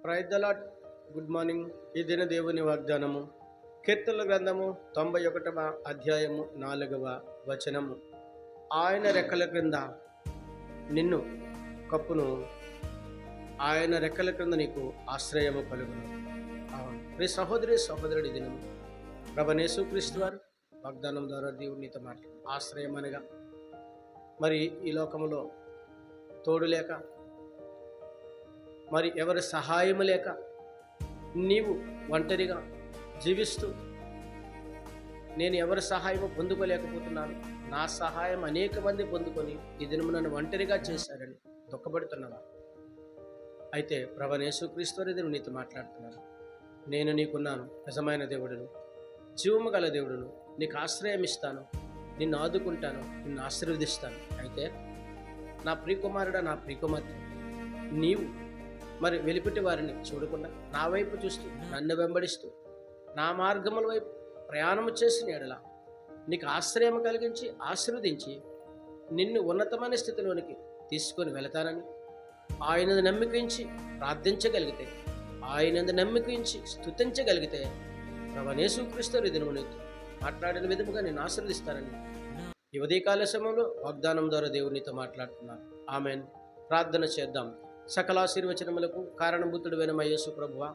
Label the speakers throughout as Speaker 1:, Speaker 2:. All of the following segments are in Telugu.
Speaker 1: Praise the Lord. Good morning. ఈ దిన దేవుని వాగ్దానము కీర్తనల గ్రంథము 91వ అధ్యాయము 4వ వచనము. ఆయన రెక్కల క్రింద నిన్ను కప్పును, ఆయన రెక్కల క్రింద నీకు ఆశ్రయము కలుగును. ప్రియ సహోదరి సహోదరుడి దినము ప్రభువైన యేసుక్రీస్తు వారు వాగ్దానం ద్వారా దేవుడు నీతో మాట్లాడు. ఆశ్రయం అనగా మరి ఈ లోకములో తోడు లేక, మరి ఎవరి సహాయము లేక నీవు ఒంటరిగా జీవిస్తూ నేను ఎవరి సహాయము పొందుకోలేకపోతున్నాను, నా సహాయం అనేక మంది పొందుకొని ఈ దినము నన్ను ఒంటరిగా చేశారని దుఃఖపడుతున్నావా? అయితే ప్రభువైన యేసుక్రీస్తు వారి దేవుడు నీతో మాట్లాడుతున్నాను. నేను నీకున్నాను, నిజమైన దేవుడును, జీవము గల దేవుడును, నీకు ఆశ్రయం ఇస్తాను, నిన్ను ఆదుకుంటాను, నిన్ను ఆశీర్వదిస్తాను. అయితే నా ప్రియకుమారుడా, నా ప్రియకుమార్తె, నీవు మరి వెలిపిటి వారిని చూడకుండా నా వైపు చూస్తూ నన్ను వెంబడిస్తూ నా మార్గముల వైపు ప్రయాణము చేసిన ఎడల నీకు ఆశ్రయం కలిగించి ఆశీర్వదించి నిన్ను ఉన్నతమైన స్థితిలోనికి తీసుకొని వెళతానని ఆయనది నమ్మికించి ప్రార్థించగలిగితే, ఆయనది నమ్మికించి స్తుతించగలిగితే ప్రభువైన యేసుక్రీస్తు దినము నీతో మాట్లాడిన విధముగా నేను ఆశీర్వదిస్తానని ఈ ఉదయకాల సమయంలో వాగ్దానం ద్వారా దేవునితో మాట్లాడుతున్నాను. ఆమెన్. ప్రార్థన చేద్దాం. సకల ఆశీర్వచనములకు కారణభూతుడైన మా యేసు ప్రభువా,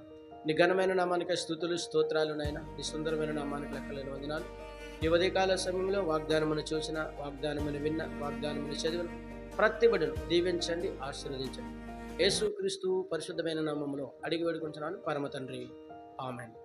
Speaker 1: నీ ఘనమైన నామానికి స్తుతులు స్తోత్రాలు నాయన. నీ సుందరమైన నామానికి లెక్కలేని వందనాలు. ఈ ఉదయకాల సమయంలో వాగ్దానమును చూసిన, వాగ్దానమును విన్న, వాగ్దానమును చదివిన ప్రతి బిడ్డను దీవించండి, ఆశీర్వదించండి. యేసుక్రీస్తు పరిశుద్ధమైన నామములో అడిగి వేడుకుంటున్నాను పరమ తండ్రి. ఆమెన్.